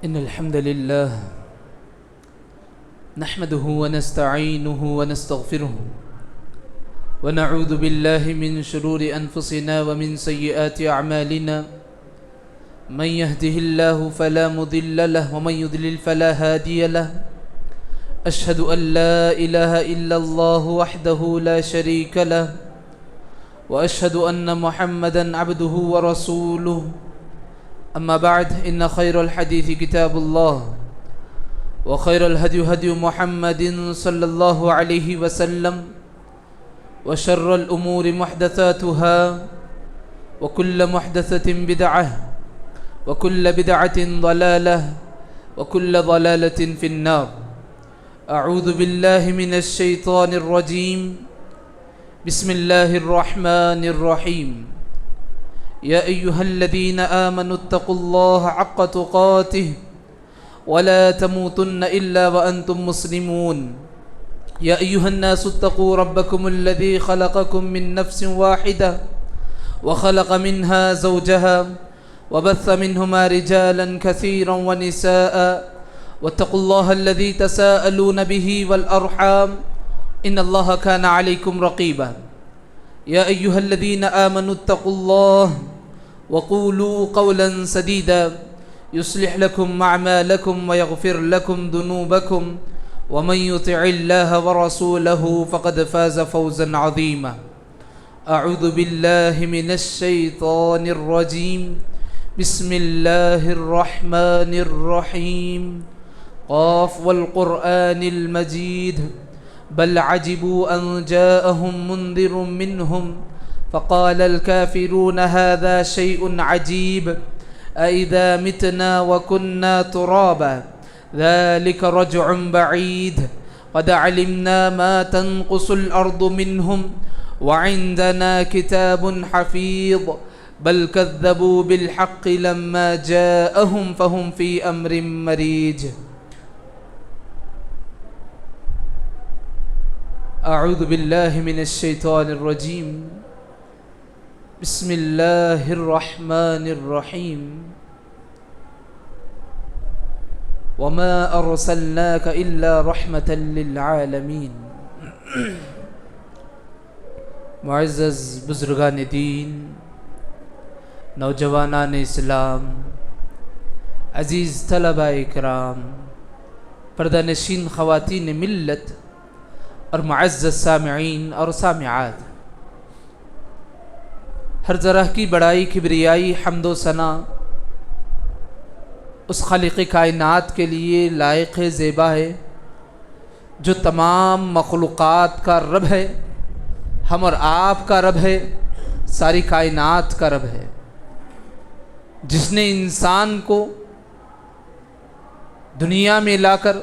إن الحمد لله نحمده ونستعينه ونستغفره ونعوذ بالله من شرور أنفسنا ومن سيئات أعمالنا من يهده الله فلا مضل له ومن يضلل فلا هادي له أشهد أن لا إله إلا الله وحده لا شريك له وأشهد أن محمدا عبده ورسوله أما بعد إن خير الحديث كتاب الله وخير الهدي هدي محمد صلى الله عليه وسلم وشر الأمور محدثاتها وكل محدثة بدعة وكل بدعة ضلالة وكل ضلالة في النار. أعوذ بالله من الشيطان الرجيم. بسم الله الرحمن الرحيم. يا أيها الذين آمنوا اتقوا الله حق تقاته ولا تموتن إلا وأنتم مسلمون. يا أيها الناس اتقوا ربكم الذي خلقكم من نفس واحدة وخلق منها زوجها وبث منهما رجالا كثيرا ونساء واتقوا الله الذي تساءلون به والأرحام إن الله كان عليكم رقيبا. يا أيها الذين آمنوا اتقوا الله وقولوا قولا سديدا يصلح لكم أعمالكم ويغفر لكم ذنوبكم ومن يطع الله ورسوله فقد فاز فوزا عظيما. أعوذ بالله من الشيطان الرجيم. بسم الله الرحمن الرحيم. قاف والقرآن المجيد بل عجبوا أن جاءهم منذر منهم فقال الكافرون هذا شيء عجيب أإذا متنا وكنا ترابا ذلك رجع بعيد قد علمنا ما تنقص الأرض منهم وعندنا كتاب حفيظ بل كذبوا بالحق لما جاءهم فهم في أمر مريج. أعوذ بالله من الشيطان الرجيم. بسم الله الرحمن الرحيم. وما أرسلناك إلا رحمة للعالمين. معزز بزرگان دین، نوجوانان اسلام، عزیز طلباء اکرام، پردہ نشین خواتین ملت اور معزز سامعین اور سامعات، ہر طرح کی بڑائی کبریائی حمد و ثنا اس خالق کائنات کے لیے لائق زیبا ہے جو تمام مخلوقات کا رب ہے، ہم اور آپ کا رب ہے، ساری کائنات کا رب ہے، جس نے انسان کو دنیا میں لا کر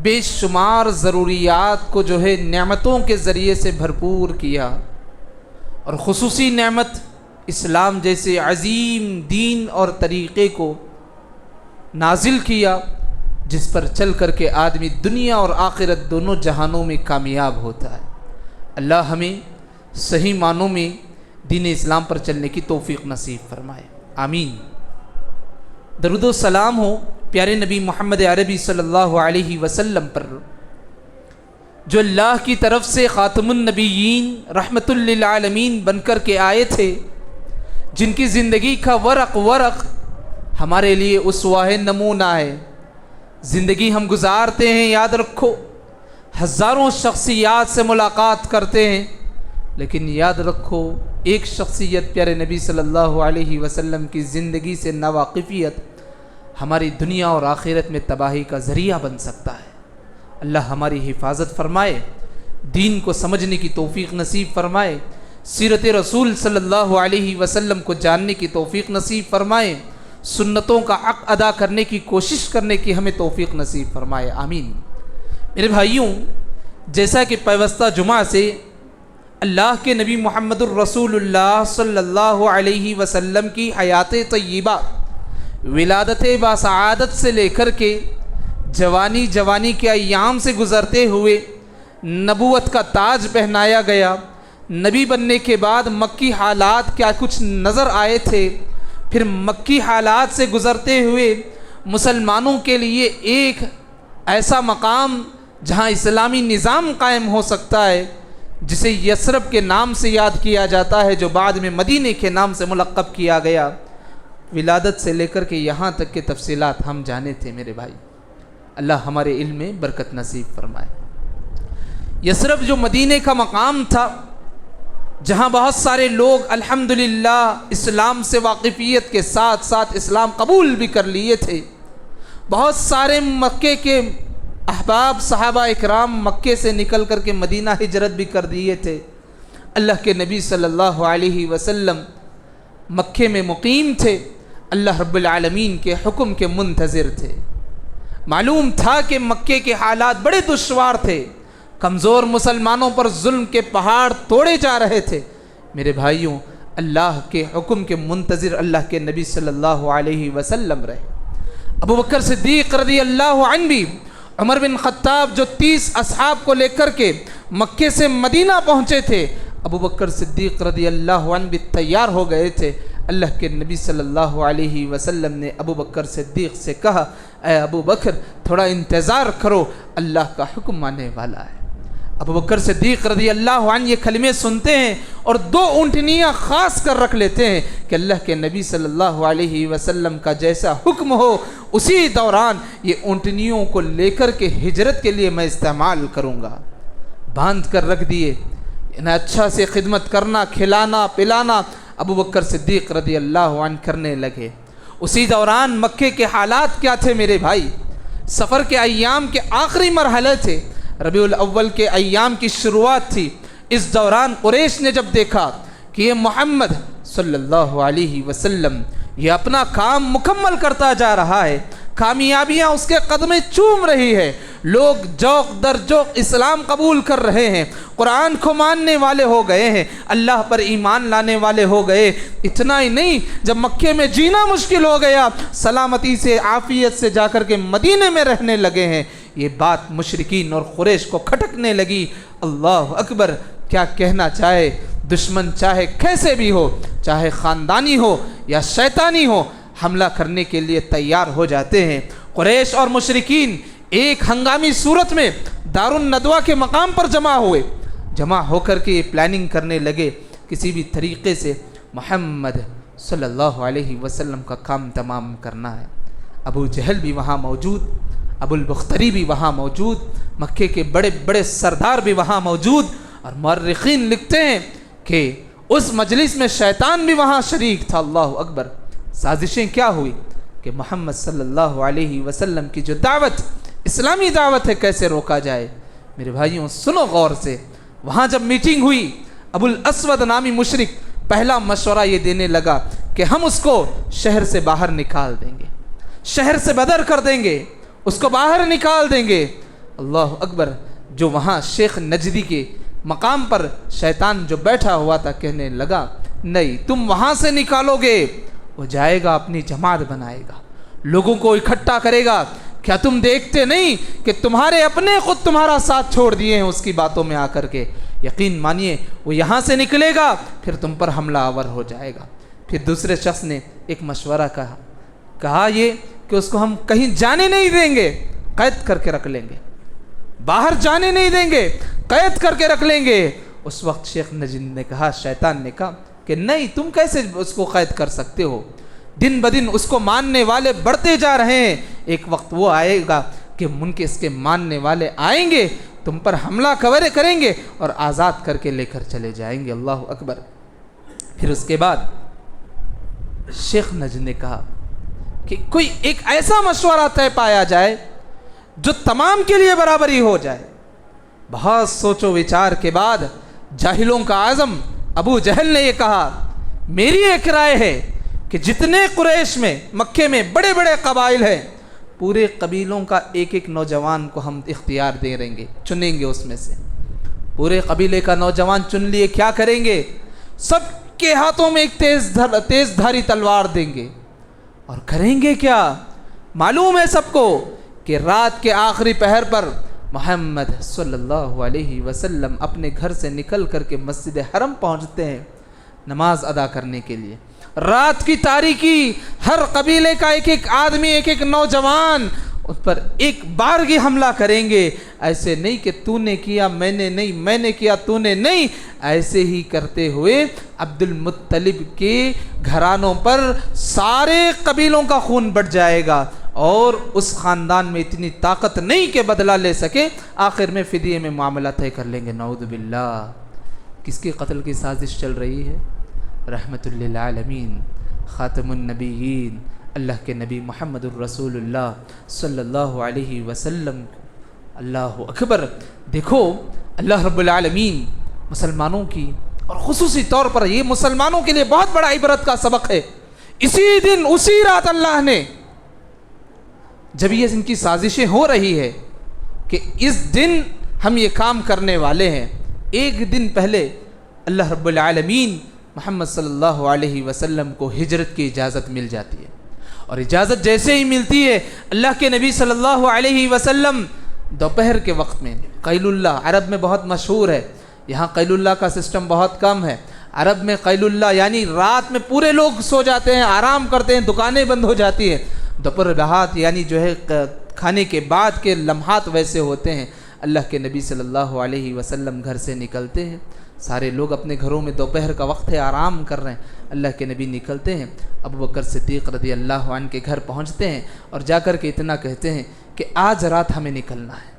بے شمار ضروریات کو جو ہے نعمتوں کے ذریعے سے بھرپور کیا، اور خصوصی نعمت اسلام جیسے عظیم دین اور طریقے کو نازل کیا، جس پر چل کر کے آدمی دنیا اور آخرت دونوں جہانوں میں کامیاب ہوتا ہے. اللہ ہمیں صحیح معنوں میں دین اسلام پر چلنے کی توفیق نصیب فرمائے، آمین. درود و سلام ہو پیارے نبی محمد عربی صلی اللہ علیہ وسلم پر، جو اللہ کی طرف سے خاتم النبیین رحمت للعالمین بن کر کے آئے تھے، جن کی زندگی کا ورق ورق ہمارے لیے اسوہ نمونہ ہے. زندگی ہم گزارتے ہیں، یاد رکھو ہزاروں شخصیات سے ملاقات کرتے ہیں، لیکن یاد رکھو ایک شخصیت پیارے نبی صلی اللہ علیہ وسلم کی زندگی سے ناواقفیت ہماری دنیا اور آخرت میں تباہی کا ذریعہ بن سکتا ہے. اللہ ہماری حفاظت فرمائے، دین کو سمجھنے کی توفیق نصیب فرمائے، سیرت رسول صلی اللہ علیہ وسلم کو جاننے کی توفیق نصیب فرمائے، سنتوں کا حق ادا کرنے کی کوشش کرنے کی ہمیں توفیق نصیب فرمائے، آمین. میرے بھائیوں، جیسا کہ پیوستہ جمعہ سے اللہ کے نبی محمد الرسول اللہ صلی اللہ علیہ وسلم کی حیات طیبہ، ولادت باسعادت سے لے کر کے جوانی کے ایام سے گزرتے ہوئے نبوت کا تاج پہنایا گیا، نبی بننے کے بعد مکی حالات کیا کچھ نظر آئے تھے، پھر مکی حالات سے گزرتے ہوئے مسلمانوں کے لیے ایک ایسا مقام جہاں اسلامی نظام قائم ہو سکتا ہے، جسے یثرب کے نام سے یاد کیا جاتا ہے، جو بعد میں مدینہ کے نام سے ملقب کیا گیا۔ ولادت سے لے کر کے یہاں تک کے تفصیلات ہم جانے تھے میرے بھائی۔ اللہ ہمارے علم میں برکت نصیب فرمائے۔ یثرب جو مدینہ کا مقام تھا، جہاں بہت سارے لوگ الحمدللہ اسلام سے واقفیت کے ساتھ ساتھ اسلام قبول بھی کر لیے تھے، بہت سارے مکے کے احباب صحابہ اکرام مکے سے نکل کر کے مدینہ ہجرت بھی کر دیے تھے۔ اللہ کے نبی صلی اللہ علیہ وسلم مکے میں مقیم تھے، اللہ رب العالمین کے حکم کے منتظر تھے۔ معلوم تھا کہ مکے کے حالات بڑے دشوار تھے، کمزور مسلمانوں پر ظلم کے پہاڑ توڑے جا رہے تھے۔ میرے بھائیوں، اللہ کے حکم کے منتظر اللہ کے نبی صلی اللہ علیہ وسلم رہے۔ ابو بکر صدیق رضی اللہ عنہ بھی، عمر بن خطاب جو 30 اصحاب کو لے کر کے مکے سے مدینہ پہنچے تھے، ابو بکر صدیق رضی اللہ عنہ بھی تیار ہو گئے تھے۔ اللہ کے نبی صلی اللہ علیہ وسلم نے ابو بکر صدیق سے کہا، اے ابو بکر تھوڑا انتظار کرو، اللہ کا حکم آنے والا ہے۔ ابو بکر صدیق رضی اللہ عنہ یہ کلمے سنتے ہیں اور 2 اونٹنیاں خاص کر رکھ لیتے ہیں کہ اللہ کے نبی صلی اللہ علیہ وسلم کا جیسا حکم ہو اسی دوران یہ اونٹنیوں کو لے کر کے ہجرت کے لیے میں استعمال کروں گا۔ باندھ کر رکھ دیے، انہیں اچھا سے خدمت کرنا، کھلانا پلانا ابو بکر صدیق رضی اللہ عنہ کرنے لگے۔ اسی دوران مکے کے حالات کیا تھے میرے بھائی؟ سفر کے ایام کے آخری مرحلے تھے، ربیع الاول کے ایام کی شروعات تھی۔ اس دوران قریش نے جب دیکھا کہ یہ محمد صلی اللہ علیہ وسلم یہ اپنا کام مکمل کرتا جا رہا ہے، کامیابیاں اس کے قدمیں چوم رہی ہے، لوگ جوق در جوق اسلام قبول کر رہے ہیں، قرآن کو ماننے والے ہو گئے ہیں، اللہ پر ایمان لانے والے ہو گئے۔ اتنا ہی نہیں، جب مکے میں جینا مشکل ہو گیا، سلامتی سے عافیت سے جا کر کے مدینے میں رہنے لگے ہیں، یہ بات مشرکین اور قریش کو کھٹکنے لگی۔ اللہ اکبر! کیا کہنا چاہے، دشمن چاہے کیسے بھی ہو، چاہے خاندانی ہو یا شیطانی ہو، حملہ کرنے کے لیے تیار ہو جاتے ہیں۔ قریش اور مشرکین ایک ہنگامی صورت میں دار الندوہ کے مقام پر جمع ہوئے، جمع ہو کر کے یہ پلاننگ کرنے لگے کسی بھی طریقے سے محمد صلی اللہ علیہ وسلم کا کام تمام کرنا ہے۔ ابو جہل بھی وہاں موجود، ابو البختری بھی وہاں موجود، مکے کے بڑے بڑے سردار بھی وہاں موجود، اور مورخین لکھتے ہیں کہ اس مجلس میں شیطان بھی وہاں شریک تھا۔ اللہ اکبر! سازشیں کیا ہوئی کہ محمد صلی اللہ علیہ وسلم کی جو دعوت، اسلامی دعوت ہے، کیسے روکا جائے۔ میرے بھائیوں سنو غور سے، وہاں جب میٹنگ ہوئی، ابو الاسود نامی مشرک پہلا مشورہ یہ دینے لگا کہ ہم اس کو شہر سے باہر نکال دیں گے، شہر سے بدر کر دیں گے، اس کو باہر نکال دیں گے۔ اللہ اکبر! جو وہاں شیخ نجدی کے مقام پر شیطان جو بیٹھا ہوا تھا کہنے لگا، نہیں تم وہاں سے نکالو گے، وہ جائے گا اپنی جماعت بنائے گا، لوگوں کو اکٹھا کرے گا۔ کیا تم دیکھتے نہیں کہ تمہارے اپنے خود تمہارا ساتھ چھوڑ دیے ہیں اس کی باتوں میں آ کر کے؟ یقین مانیے وہ یہاں سے نکلے گا پھر تم پر حملہ آور ہو جائے گا۔ پھر دوسرے شخص نے ایک مشورہ کہا یہ کہ اس کو ہم کہیں جانے نہیں دیں گے، قید کر کے رکھ لیں گے، باہر جانے نہیں دیں گے، قید کر کے رکھ لیں گے۔ اس وقت شیخ نجد نے کہا، شیطان نے کہا کہ نہیں، تم کیسے اس کو قید کر سکتے ہو؟ دن بدن اس کو ماننے والے بڑھتے جا رہے ہیں، ایک وقت وہ آئے گا کہ اس کے ماننے والے آئیں گے، تم پر حملہ کریں گے اور آزاد کر کے لے کر چلے جائیں گے۔ اللہ اکبر! پھر اس کے بعد شیخ نجد نے کہا کہ کوئی ایک ایسا مشورہ طے پایا جائے جو تمام کے لیے برابری ہو جائے۔ بہت سوچ و وچار کے بعد جاہلوں کا اعظم ابو جہل نے یہ کہا، میری ایک رائے ہے کہ جتنے قریش میں مکے میں بڑے بڑے قبائل ہیں، پورے قبیلوں کا ایک ایک نوجوان کو ہم اختیار دے دیں گے، چنیں گے اس میں سے۔ پورے قبیلے کا نوجوان چن لیے، کیا کریں گے؟ سب کے ہاتھوں میں ایک تیز دھاری تلوار دیں گے، اور کریں گے کیا؟ معلوم ہے سب کو کہ رات کے آخری پہر پر محمد صلی اللہ علیہ وسلم اپنے گھر سے نکل کر کے مسجد حرم پہنچتے ہیں نماز ادا کرنے کے لیے، رات کی تاریکی، ہر قبیلے کا ایک ایک آدمی، ایک ایک نوجوان ان پر ایک بارگی حملہ کریں گے. ایسے نہیں کہ تو نے کیا میں نے نہیں، میں نے کیا تو نے نہیں، ایسے ہی کرتے ہوئے عبد المطلب کے گھرانوں پر سارے قبیلوں کا خون بڑھ جائے گا، اور اس خاندان میں اتنی طاقت نہیں کہ بدلہ لے سکے. آخر میں فدیے میں معاملہ طے کر لیں گے. نعوذ باللہ. کس کے قتل کی سازش چل رہی ہے؟ رحمت للعالمین، خاتم النبیین، اللہ کے نبی محمد الرسول اللہ صلی اللہ علیہ وسلم. اللہ اکبر. دیکھو اللہ رب العالمین مسلمانوں کی، اور خصوصی طور پر یہ مسلمانوں کے لیے بہت بڑا عبرت کا سبق ہے. اسی دن اسی رات اللہ نے، جب یہ ان کی سازشیں ہو رہی ہے کہ اس دن ہم یہ کام کرنے والے ہیں، ایک دن پہلے اللہ رب العالمین محمد صلی اللہ علیہ وسلم کو ہجرت کی اجازت مل جاتی ہے. اور اجازت جیسے ہی ملتی ہے، اللہ کے نبی صلی اللہ علیہ وسلم دوپہر کے وقت میں قیل اللہ، عرب میں بہت مشہور ہے، یہاں قیل اللہ کا سسٹم بہت کم ہے. عرب میں قیل اللہ یعنی رات میں پورے لوگ سو جاتے ہیں، آرام کرتے ہیں، دکانیں بند ہو جاتی ہیں. دوپہر رات یعنی جو ہے کھانے کے بعد کے لمحات ویسے ہوتے ہیں. اللہ کے نبی صلی اللہ علیہ وسلم گھر سے نکلتے ہیں، سارے لوگ اپنے گھروں میں دوپہر کا وقت ہے، آرام کر رہے ہیں. اللہ کے نبی نکلتے ہیں، ابو بکر صدیق رضی اللہ عنہ کے گھر پہنچتے ہیں، اور جا کر کے اتنا کہتے ہیں کہ آج رات ہمیں نکلنا ہے،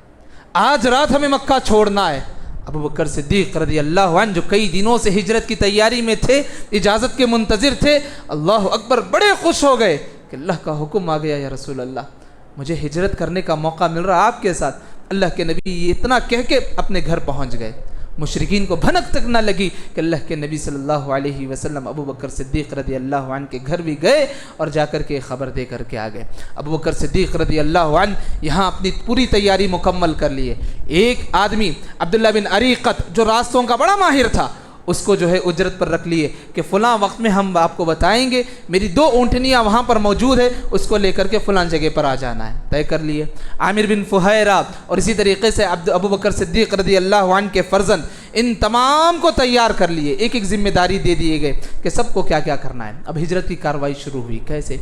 آج رات ہمیں مکہ چھوڑنا ہے. ابو بکر صدیق رضی اللہ عنہ جو کئی دنوں سے ہجرت کی تیاری میں تھے، اجازت کے منتظر تھے، اللہ اکبر، بڑے خوش ہو گئے کہ اللہ کا حکم آ گیا، یا رسول اللہ مجھے ہجرت کرنے کا موقع مل رہا آپ کے ساتھ. اللہ کے نبی یہ اتنا کہہ کے اپنے گھر پہنچ گئے. مشرکین کو بھنک تک نہ لگی کہ اللہ کے نبی صلی اللہ علیہ وسلم ابو بکر صدیق رضی اللہ عنہ کے گھر بھی گئے اور جا کر کے خبر دے کر کے آ گئے. ابو بکر صدیق رضی اللہ عنہ یہاں اپنی پوری تیاری مکمل کر لیے. ایک آدمی عبداللہ بن عریقت جو راستوں کا بڑا ماہر تھا، اس کو جو ہے اجرت پر رکھ لیے کہ فلاں وقت میں ہم آپ کو بتائیں گے، میری 2 اونٹنیاں وہاں پر موجود ہے، اس کو لے کر کے فلاں جگہ پر آ جانا ہے. طے کر لیے. عامر بن فہیرہ اور اسی طریقے سے ابو بکر صدیق رضی اللہ عنہ کے فرزند، ان تمام کو تیار کر لیے. ایک ایک ذمہ داری دے دیے گئے کہ سب کو کیا کیا کرنا ہے. اب ہجرت کی کارروائی شروع ہوئی. کیسے؟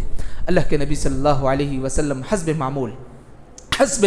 اللہ کے نبی صلی اللہ علیہ وسلم حسب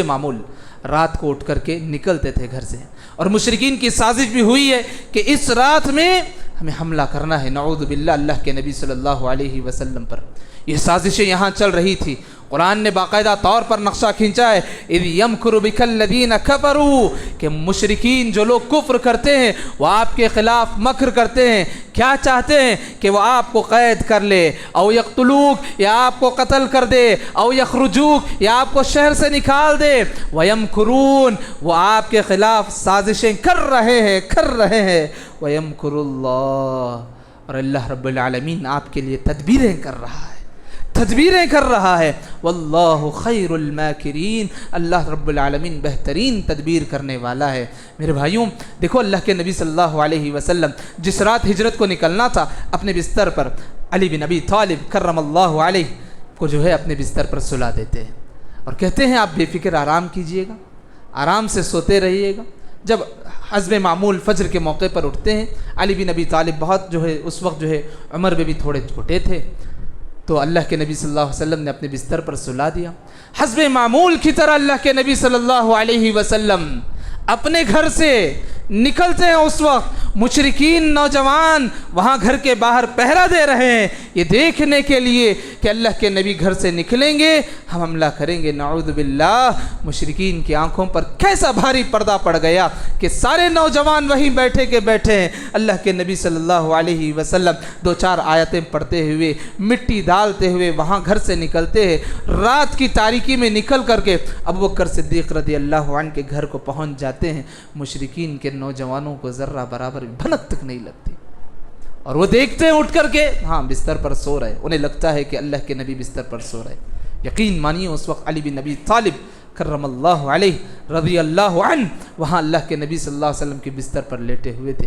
معمول رات کو اٹھ کر کے نکلتے تھے گھر سے، اور مشرکین کی سازش بھی ہوئی ہے کہ اس رات میں ہمیں حملہ کرنا ہے، نعوذ باللہ، اللہ کے نبی صلی اللہ علیہ وسلم پر. یہ سازشیں یہاں چل رہی تھی. قرآن نے باقاعدہ طور پر نقشہ کھینچا ہے، اذ یمکر بک الذین کفروا، کہ مشرکین جو لوگ کفر کرتے ہیں وہ آپ کے خلاف مکر کرتے ہیں. کیا چاہتے ہیں؟ کہ وہ آپ کو قید کر لے، او یقتلوک، یا آپ کو قتل کر دے، او یخرجوک، یا آپ کو شہر سے نکال دے. ویمکرون، وہ آپ کے خلاف سازشیں کر رہے ہیں. ویمکر اللہ، اور اللہ رب العالمین آپ کے لیے تدبیریں کر رہا ہے. واللہ خیر الماکرین، اللہ رب العالمین بہترین تدبیر کرنے والا ہے. میرے بھائیوں دیکھو، اللہ کے نبی صلی اللہ علیہ وسلم جس رات ہجرت کو نکلنا تھا، اپنے بستر پر علی بن ابی طالب کرم اللہ علیہ کو جو ہے اپنے بستر پر سلا دیتے ہیں اور کہتے ہیں آپ بے فکر آرام کیجئے گا، آرام سے سوتے رہیے گا. جب حسب معمول فجر کے موقع پر اٹھتے ہیں، علی بن ابی طالب بہت جو ہے اس وقت جو ہے عمر میں بھی تھوڑے چھوٹے تھے، تو اللہ کے نبی صلی اللہ علیہ وسلم نے اپنے بستر پر سلا دیا. حسب معمول کی طرح اللہ کے نبی صلی اللہ علیہ وسلم اپنے گھر سے نکلتے ہیں. اس وقت مشرکین نوجوان وہاں گھر کے باہر پہرا دے رہے ہیں، یہ دیکھنے کے لیے کہ اللہ کے نبی گھر سے نکلیں گے، ہم حملہ کریں گے. نعوذ باللہ. مشرکین کی آنکھوں پر کیسا بھاری پردہ پڑ گیا کہ سارے نوجوان وہیں بیٹھے کے بیٹھے ہیں. اللہ کے نبی صلی اللہ علیہ وسلم 2-4 آیتیں پڑھتے ہوئے، مٹی ڈالتے ہوئے وہاں گھر سے نکلتے ہیں. رات کی تاریکی میں نکل کر کے ابو بکر صدیق رضی اللہ عنہ کے گھر کو پہنچ جاتے ہیں. مشرکین کے نوجوانوں کو ذرہ برابر بھنک تک نہیں لگتی، اور وہ دیکھتے ہیں اٹھ کر کے ہاں بستر پر سو رہے. انہیں لگتا ہے کہ اللہ کے نبی بستر پر سو رہے. یقین مانیے اس وقت علی بن ابی طالب کرم اللہ علیہ رضی اللہ عنہ وہاں اللہ کے نبی صلی اللہ علیہ وسلم کے بستر پر لیٹے ہوئے تھے.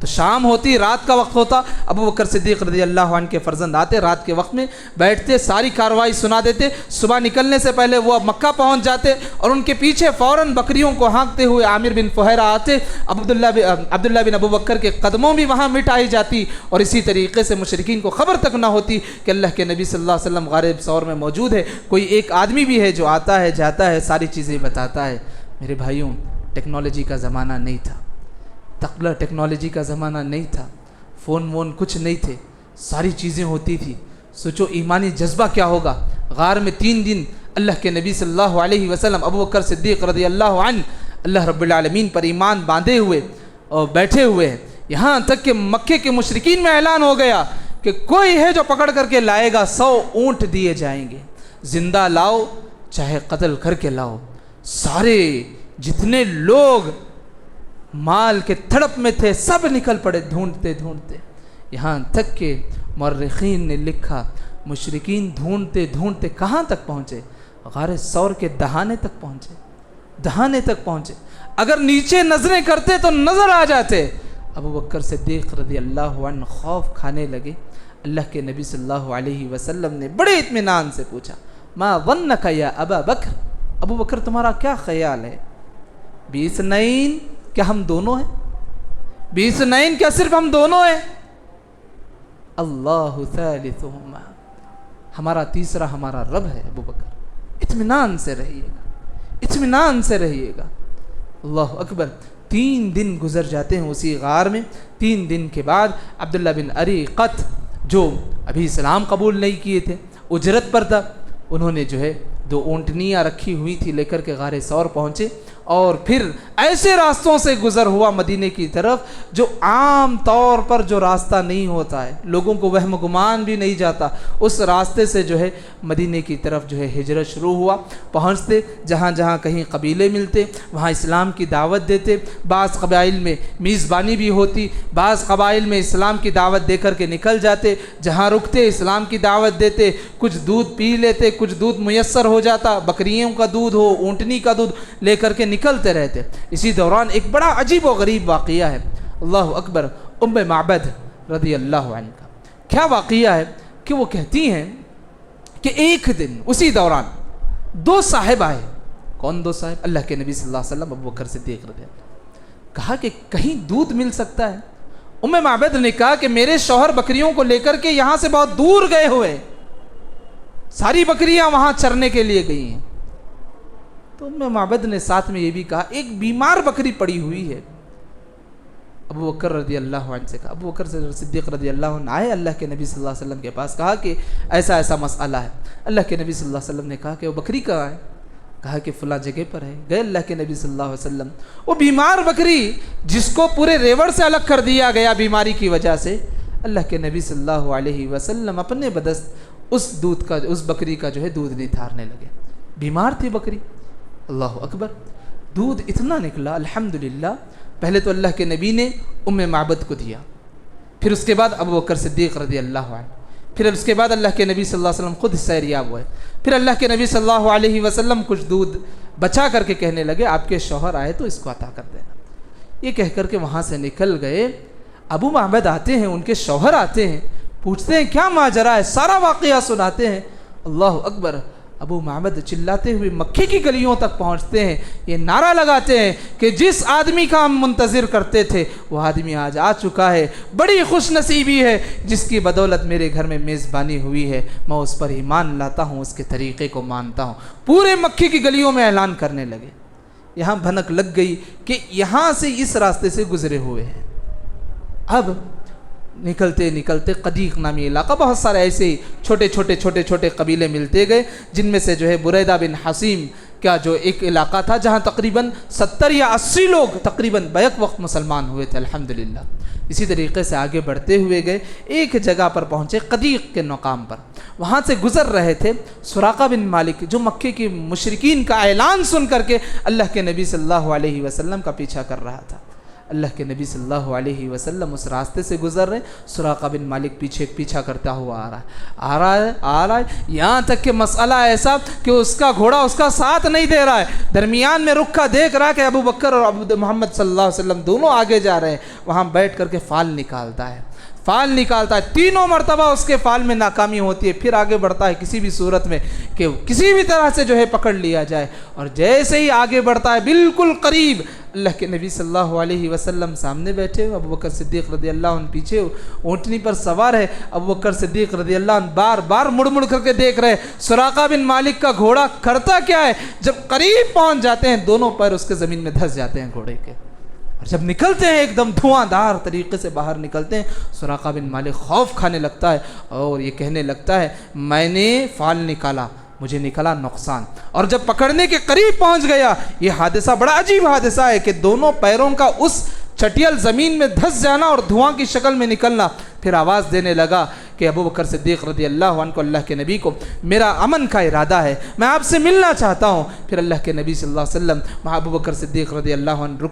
تو شام ہوتی، رات کا وقت ہوتا، ابو بکر صدیق رضی اللہ عنہ کے فرزند آتے، رات کے وقت میں بیٹھتے، ساری کارروائی سنا دیتے، صبح نکلنے سے پہلے وہ مکہ پہنچ جاتے اور ان کے پیچھے فوراً بکریوں کو ہانکتے ہوئے عامر بن فہیرہ آتے، عبداللہ بن ابو بکر کے قدموں بھی وہاں مٹائی جاتی، اور اسی طریقے سے مشرکین کو خبر تک نہ ہوتی کہ اللہ کے نبی صلی اللہ علیہ وسلم غار ثور میں موجود ہے، کوئی ایک آدمی بھی ہے جو آتا ہے جاتا ہے ساری چیزیں بتاتا ہے۔ میرے بھائیوں، ٹیکنالوجی کا زمانہ نہیں تھا، ٹیکنالوجی کا زمانہ نہیں تھا، فون وون کچھ نہیں تھے، ساری چیزیں ہوتی تھی۔ سوچو ایمانی جذبہ کیا ہوگا۔ غار میں 3 دن اللہ کے نبی صلی اللہ علیہ وسلم، ابو بکر صدیق رضی اللہ عنہ اللہ رب العالمین پر ایمان باندھے ہوئے اور بیٹھے ہوئے ہیں، یہاں تک کہ مکے کے مشرکین میں اعلان ہو گیا کہ کوئی ہے جو پکڑ کر کے لائے گا 100 اونٹ دیے جائیں گے، زندہ لاؤ چاہے قتل کر کے لاؤ۔ سارے جتنے لوگ مال کے تڑپ میں تھے سب نکل پڑے ڈھونڈتے ڈھونڈتے، یہاں تک کہ مورخین نے لکھا مشرکین ڈھونڈتے ڈھونڈتے کہاں تک پہنچے؟ غار ثور کے دہانے تک پہنچے۔ اگر نیچے نظریں کرتے تو نظر آ جاتے۔ ابو بکر صدیق رضی اللہ عنہ خوف کھانے لگے۔ اللہ کے نبی صلی اللہ علیہ وسلم نے بڑے اطمینان سے پوچھا، ما ظنک یا ابا بکر، ابو بکر تمہارا کیا خیال ہے؟ 20 نین، کیا ہم دونوں ہیں؟ 20 نین، کیا صرف ہم دونوں ہیں؟ اللہ ثالثہما، ہمارا تیسرا ہمارا رب ہے۔ ابو بکر اطمینان سے رہیے گا، اللہ اکبر۔ 3 دن گزر جاتے ہیں اسی غار میں۔ 3 دن کے بعد عبداللہ بن اریقط، جو ابھی اسلام قبول نہیں کیے تھے، اجرت پر تھا، انہوں نے جو ہے 2 اونٹنیاں رکھی ہوئی تھی، لے کر کے غار ثور پہنچے، اور پھر ایسے راستوں سے گزر ہوا مدینے کی طرف جو عام طور پر جو راستہ نہیں ہوتا ہے، لوگوں کو وہم گمان بھی نہیں جاتا، اس راستے سے جو ہے مدینے کی طرف جو ہے ہجرت شروع ہوا۔ پہنچتے، جہاں جہاں کہیں قبیلے ملتے وہاں اسلام کی دعوت دیتے، بعض قبائل میں میزبانی بھی ہوتی، بعض قبائل میں اسلام کی دعوت دے کر کے نکل جاتے، جہاں رکتے اسلام کی دعوت دیتے، کچھ دودھ پی لیتے، کچھ دودھ میسر ہو جاتا، بکریوں کا دودھ ہو، اونٹنی کا دودھ لے کر کے نکلتے رہتے۔ اسی دوران ایک بڑا عجیب و غریب واقعہ ہے، اللہ اکبر، ام معبد رضی اللہ عنہ کا کیا واقعہ ہے کہ وہ کہتی ہیں کہ ایک دن اسی دوران 2 صاحب آئے۔ کون 2 صاحب؟ اللہ کے نبی صلی اللہ علیہ وسلم، ابو بکر صدیق رضی اللہ عنہ۔ کہا کہ کہیں دودھ مل سکتا ہے؟ ام معبد نے کہا کہ میرے شوہر بکریوں کو لے کر کے یہاں سے بہت دور گئے ہوئے، ساری بکریاں وہاں چرنے کے لیے گئی ہیں۔ تو ام معبد نے ساتھ میں یہ بھی کہا ایک بیمار بکری پڑی ہوئی ہے۔ ابو بکر رضی اللہ عنہ سے کہا، ابو بکر صدیق رضی اللہ عنہ آئے اللہ کے نبی صلی اللہ علیہ وسلم کے پاس، کہا کہ ایسا ایسا مسئلہ ہے۔ اللہ کے نبی صلی اللہ علیہ وسلم نے کہا کہ وہ بکری کہاں ہے؟ کہا کہ فلاں جگہ پر ہے۔ گئے اللہ کے نبی صلی اللہ علیہ وسلم، وہ بیمار بکری جس کو پورے ریوڑ سے الگ کر دیا گیا بیماری کی وجہ سے، اللہ کے نبی صلی اللہ علیہ وسلم اپنے بدست اس بکری کا جو ہے دودھ نتھارنے لگے۔ بیمار تھی بکری، اللہ اکبر، دودھ اتنا نکلا الحمدللہ۔ پہلے تو اللہ کے نبی نے ام معبد کو دیا، پھر اس کے بعد ابو بکر صدیق رضی اللہ عنہ، پھر اس کے بعد اللہ کے نبی صلی اللہ علیہ وسلم خود سیریاب ہوئے، پھر اللہ کے نبی صلی اللہ علیہ وسلم کچھ دودھ بچا کر کے کہنے لگے آپ کے شوہر آئے تو اس کو عطا کر دینا۔ یہ کہہ کر کے وہاں سے نکل گئے۔ ابو معبد آتے ہیں، ان کے شوہر آتے ہیں، پوچھتے ہیں کیا ماجرا ہے، سارا واقعہ سناتے ہیں۔ اللہ اکبر، ابو معبد چلاتے ہوئے مکے کی گلیوں تک پہنچتے ہیں، یہ نعرہ لگاتے ہیں کہ جس آدمی کا ہم منتظر کرتے تھے وہ آدمی آج آ چکا ہے، بڑی خوش نصیبی ہے جس کی بدولت میرے گھر میں میزبانی ہوئی ہے، میں اس پر ایمان لاتا ہوں، اس کے طریقے کو مانتا ہوں۔ پورے مکے کی گلیوں میں اعلان کرنے لگے۔ یہاں بھنک لگ گئی کہ یہاں سے اس راستے سے گزرے ہوئے ہیں۔ اب نکلتے نکلتے قدیق نامی علاقہ، بہت سارے ایسے چھوٹے قبیلے ملتے گئے، جن میں سے جو ہے بریدہ بن حسیم کا جو ایک علاقہ تھا جہاں تقریباً 70 یا 80 لوگ تقریباً بیک وقت مسلمان ہوئے تھے الحمدللہ۔ اسی طریقے سے آگے بڑھتے ہوئے گئے، ایک جگہ پر پہنچے قدیق کے مقام پر، وہاں سے گزر رہے تھے سراقہ بن مالک جو مکے کی مشرکین کا اعلان سن کر کے اللہ کے نبی صلی اللہ علیہ وسلم کا پیچھا کر رہا تھا۔ اللہ کے نبی صلی اللہ علیہ وسلم اس راستے سے گزر رہے ہیں، سراقہ بن مالک پیچھا کرتا ہوا آ رہا ہے، یہاں تک کہ مسئلہ ایسا کہ اس کا گھوڑا اس کا ساتھ نہیں دے رہا ہے، درمیان میں رکا دیکھ رہا ہے کہ ابو بکر اور محمد صلی اللہ علیہ وسلم دونوں آگے جا رہے ہیں، وہاں بیٹھ کر کے فال نکالتا ہے، تینوں مرتبہ اس کے فال میں ناکامی ہوتی ہے، پھر آگے بڑھتا ہے کسی بھی صورت میں کہ کسی بھی طرح سے جو ہے پکڑ لیا جائے، اور جیسے ہی آگے بڑھتا ہے بالکل قریب، اللہ کے نبی صلی اللہ علیہ وسلم سامنے بیٹھے ہوئے، ابو بکر صدیق رضی اللہ عنہ پیچھے اونٹنی پر سوار ہے، ابو بکر صدیق رضی اللہ عنہ بار بار مڑ کر کے دیکھ رہے، سراقہ بن مالک کا گھوڑا کرتا کیا ہے، جب قریب پہنچ جاتے ہیں دونوں پیر اس کے زمین میں دھس جاتے ہیں گھوڑے کے، اور جب نکلتے ہیں ایک دم دھواں دار طریقے سے باہر نکلتے ہیں، سراقہ بن مالک خوف کھانے لگتا ہے اور یہ کہنے لگتا ہے میں نے فال نکالا، مجھے نکلا نقصان، اور جب پکڑنے کے قریب پہنچ گیا، یہ حادثہ بڑا عجیب حادثہ ہے کہ دونوں پیروں کا اس چٹیل زمین میں دھس جانا اور دھواں کی شکل میں نکلنا، پھر آواز دینے لگا کہ ابو بکر صدیق رضی اللہ عنہ کو، اللہ کے نبی کو میرا امن کا ارادہ ہے، میں آپ سے ملنا چاہتا ہوں۔ پھر اللہ کے نبی صلی اللہ علیہ وسلم ابو بکر صدیق رضی اللہ عنہ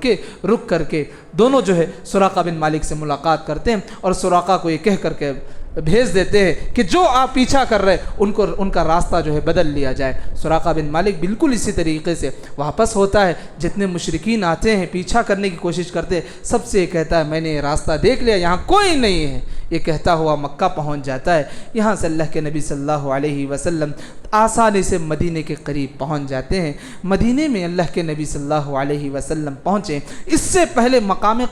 رک کر کے دونوں جو ہے سراقہ بن مالک سے ملاقات کرتے ہیں، اور سراقہ کو یہ کہہ کر کے بھیج دیتے ہیں کہ جو آپ پیچھا کر رہے ان کا راستہ جو ہے بدل لیا جائے۔ سراقہ بن مالک بالکل اسی طریقے سے واپس ہوتا ہے، جتنے مشرکین آتے ہیں پیچھا کرنے کی کوشش کرتے ہیں، سب سے یہ کہتا ہے میں نے یہ راستہ دیکھ لیا، یہاں کوئی نہیں ہے، یہ کہتا ہوا مکہ پہنچ جاتا ہے۔ یہاں سے اللہ کے نبی صلی اللہ علیہ وسلم آسانی سے مدینے کے قریب پہنچ جاتے ہیں۔ مدینے میں اللہ کے نبی صلی اللہ علیہ وسلم پہنچے، اس سے پہلے مقام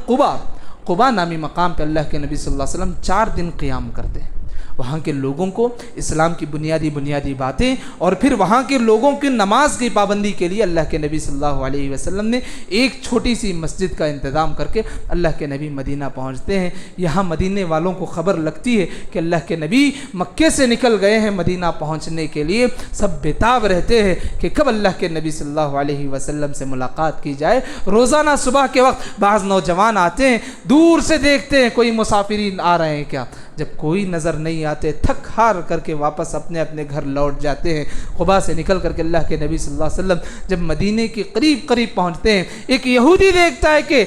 قبا نامی مقام پہ اللہ کے نبی صلی اللہ علیہ وسلم 4 دن قیام کرتے ہیں، وہاں کے لوگوں کو اسلام کی بنیادی باتیں، اور پھر وہاں کے لوگوں کی نماز کی پابندی کے لیے اللہ کے نبی صلی اللہ علیہ وسلم نے ایک چھوٹی سی مسجد کا انتظام کر کے اللہ کے نبی مدینہ پہنچتے ہیں۔ یہاں مدینے والوں کو خبر لگتی ہے کہ اللہ کے نبی مکے سے نکل گئے ہیں مدینہ پہنچنے کے لیے، سب بےتاب رہتے ہیں کہ کب اللہ کے نبی صلی اللہ علیہ وسلم سے ملاقات کی جائے۔ روزانہ صبح کے وقت بعض نوجوان آتے ہیں، دور سے دیکھتے ہیں کوئی مسافرین آ رہے ہیں کیا، جب کوئی نظر نہیں آتے تھک ہار کر کے واپس اپنے گھر لوٹ جاتے ہیں۔ قبا سے نکل کر کے اللہ کے نبی صلی اللہ علیہ وسلم جب مدینے کے قریب پہنچتے ہیں، ایک یہودی دیکھتا ہے کہ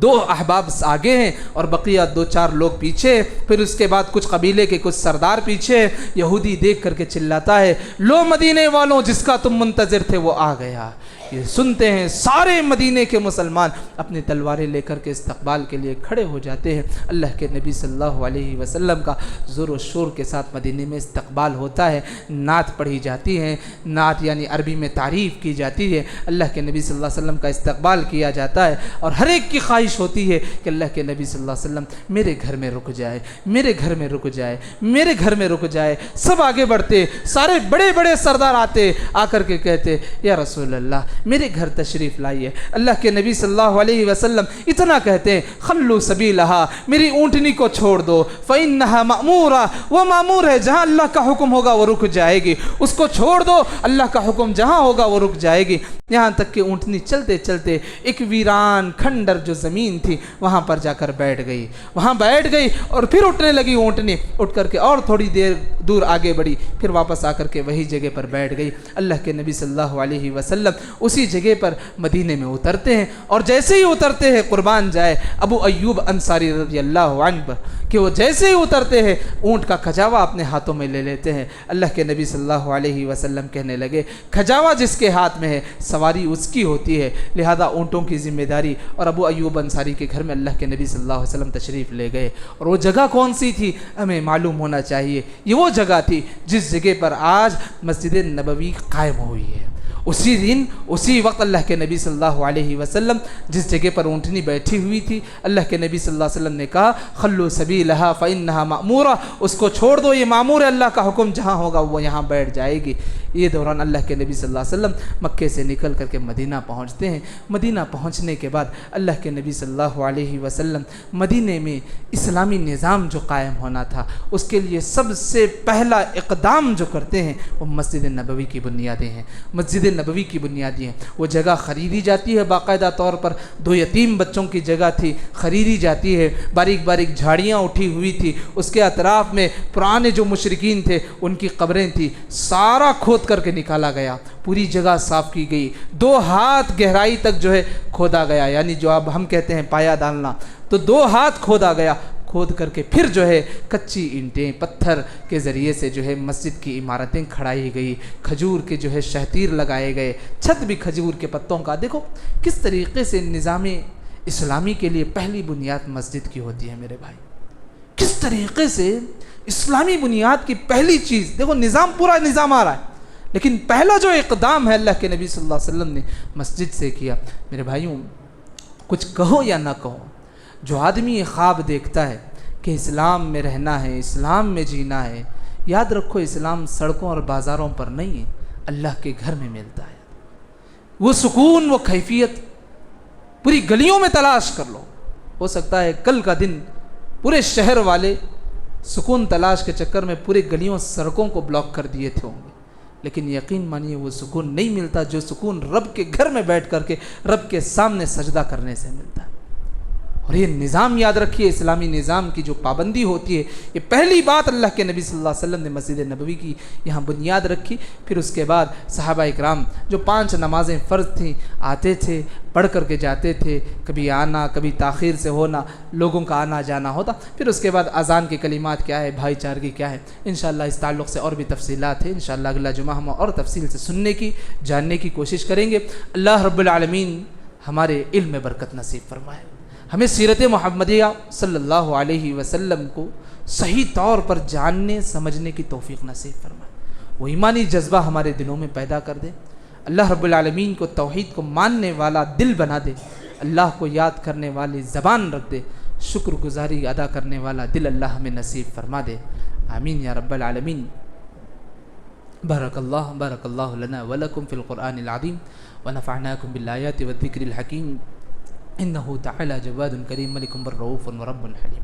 2 احباب آگے ہیں اور بقیہ 2-4 لوگ پیچھے، پھر اس کے بعد کچھ قبیلے کے کچھ سردار پیچھے۔ یہودی دیکھ کر کے چلاتا ہے لو مدینے والوں، جس کا تم منتظر تھے وہ آ گیا۔ یہ سنتے ہیں سارے مدینے کے مسلمان اپنی تلواریں لے کر کے استقبال کے لیے کھڑے ہو جاتے ہیں۔ اللہ کے نبی صلی اللہ علیہ وسلم کا زور و شور کے ساتھ مدینے میں استقبال ہوتا ہے، نعت پڑھی جاتی ہے، نعت یعنی عربی میں تعریف کی جاتی ہے، اللہ کے نبی صلی اللہ علیہ وسلم کا استقبال کیا جاتا ہے، اور ہر ایک کی خواہش ہوتی ہے کہ اللہ کے نبی صلی اللہ علیہ وسلم میرے گھر میں رک جائے، میرے گھر میں رک جائے، میرے گھر میں رک جائے۔ سب آگے بڑھتے، سارے بڑے بڑے سردار آتے، آ کر کے کہتے یا رسول اللہ میرے گھر تشریف لائیے۔ اللہ کے نبی صلی اللہ علیہ وسلم اتنا کہتے ہیں خلو سبیلہا، میری اونٹنی کو چھوڑ دو، فإنہا مأمورہ، وہ مامور ہے، جہاں اللہ کا حکم ہوگا وہ رک جائے گی، اس کو چھوڑ دو، اللہ کا حکم جہاں ہوگا وہ رک جائے گی۔ یہاں تک کہ اونٹنی چلتے چلتے ایک ویران کھنڈر جو زمین تھی وہاں پر جا کر بیٹھ گئی، اور پھر اٹھنے لگی اونٹنی، اٹھ کر کے اور تھوڑی دیر دور آگے بڑھی، پھر واپس آ کر کے وہی جگہ پر بیٹھ گئی۔ اللہ کے نبی صلی اللہ علیہ وسلم اسی جگہ پر مدینے میں اترتے ہیں، اور جیسے ہی اترتے ہیں قربان جائے ابو ایوب انصاری رضی اللہ عنہ پر کہ وہ جیسے ہی اترتے ہیں اونٹ کا کھجاوا اپنے ہاتھوں میں لے لیتے ہیں۔ اللہ کے نبی صلی اللہ علیہ وسلم کہنے لگے کھجاوا جس کے ہاتھ میں ہے سواری اس کی ہوتی ہے، لہذا اونٹوں کی ذمہ داری، اور ابو ایوب انصاری کے گھر میں اللہ کے نبی صلی اللہ علیہ وسلم تشریف لے گئے۔ اور وہ جگہ کون سی تھی ہمیں معلوم ہونا چاہیے، یہ وہ جگہ تھی جس جگہ پر آج مسجد نبوی قائم ہوئی ہے۔ اسی دن اسی وقت اللہ کے نبی صلی اللہ علیہ وسلم جس جگہ پر اونٹنی بیٹھی ہوئی تھی، اللہ کے نبی صلی اللہ علیہ وسلم نے کہا خلو سبیلہا فإنہا مأمورہ، اس کو چھوڑ دو، یہ مامور ہے، اللہ کا حکم جہاں ہوگا وہ یہاں بیٹھ جائے گی۔ یہ دوران اللہ کے نبی صلی اللہ علیہ وسلم مکے سے نکل کر کے مدینہ پہنچتے ہیں۔ مدینہ پہنچنے کے بعد اللہ کے نبی صلی اللہ علیہ وسلم مدینے میں اسلامی نظام جو قائم ہونا تھا اس کے لیے سب سے پہلا اقدام جو کرتے ہیں وہ مسجد نبوی کی بنیادیں ہیں۔ مسجد نبوی کی بنیادیں ہیں۔ وہ جگہ خریدی جاتی ہے باقاعدہ طور پر، 2 یتیم بچوں کی جگہ تھی، خریدی جاتی ہے، باریک باریک جھاڑیاں اٹھی ہوئی تھی، اس کے اطراف میں پرانے جو مشرکین تھے ان کی قبریں تھیں، سارا کھود کر کے نکالا گیا، پوری جگہ صاف کی گئی، 2 ہاتھ گہرائی تک جو ہے کھودا گیا، یعنی جو اب ہم کہتے ہیں پایا ڈالنا، تو 2 ہاتھ کھودا گیا، کھود کر کے پھر جو ہے کچی اینٹیں پتھر کے ذریعے سے جو ہے مسجد کی عمارتیں کھڑائی گئی، کھجور کے جو ہے شہتیر لگائے گئے، چھت بھی کھجور کے پتوں کا۔ دیکھو کس طریقے سے نظام اسلامی کے لیے پہلی بنیاد مسجد کی ہوتی ہے میرے بھائی، کس طریقے سے اسلامی بنیاد کی پہلی چیز، دیکھو نظام پورا نظام آ رہا ہے لیکن پہلا جو اقدام ہے اللہ کے نبی صلی اللہ علیہ وسلم نے مسجد سے کیا۔ میرے بھائیوں کچھ کہو یا نہ کہو، جو آدمی یہ خواب دیکھتا ہے کہ اسلام میں رہنا ہے، اسلام میں جینا ہے، یاد رکھو اسلام سڑکوں اور بازاروں پر نہیں ہے، اللہ کے گھر میں ملتا ہے۔ وہ سکون، وہ کیفیت پوری گلیوں میں تلاش کر لو، ہو سکتا ہے کل کا دن پورے شہر والے سکون تلاش کے چکر میں پورے گلیوں سڑکوں کو بلاک کر دیے تھے ہوں گے، لیکن یقین مانیے وہ سکون نہیں ملتا جو سکون رب کے گھر میں بیٹھ کر کے رب کے سامنے سجدہ کرنے سے ملتا ہے۔ اور یہ نظام یاد رکھیے، اسلامی نظام کی جو پابندی ہوتی ہے، یہ پہلی بات اللہ کے نبی صلی اللہ علیہ وسلم نے مسجد نبوی کی یہاں بنیاد رکھی۔ پھر اس کے بعد صحابہ اکرام جو 5 نمازیں فرض تھیں آتے تھے، پڑھ کر کے جاتے تھے، کبھی آنا کبھی تاخیر سے ہونا، لوگوں کا آنا جانا ہوتا۔ پھر اس کے بعد اذان کے کلمات کیا ہے، بھائی چارگی کیا ہے، انشاءاللہ اس تعلق سے اور بھی تفصیلات ہیں، انشاءاللہ اگلا جمعہ ہم اور تفصیل سے سننے کی جاننے کی کوشش کریں گے۔ اللہ رب العالمین ہمارے علم میں برکت نصیب فرمائے، ہمیں سیرت محمدیہ صلی اللہ علیہ وسلم کو صحیح طور پر جاننے سمجھنے کی توفیق نصیب فرمائے، وہ ایمانی جذبہ ہمارے دلوں میں پیدا کر دے۔ اللہ رب العالمین کو توحید کو ماننے والا دل بنا دے، اللہ کو یاد کرنے والی زبان رکھ دے، شکر گزاری ادا کرنے والا دل اللہ ہمیں نصیب فرما دے، آمین یا رب العالمین۔ بارک اللہ لنا ولکم فی القرآن العظیم ونفعناکم بالآیات والذکر الحکیم، انہ تعالی جواد کریم ملک بر رؤوف ورب حلیم۔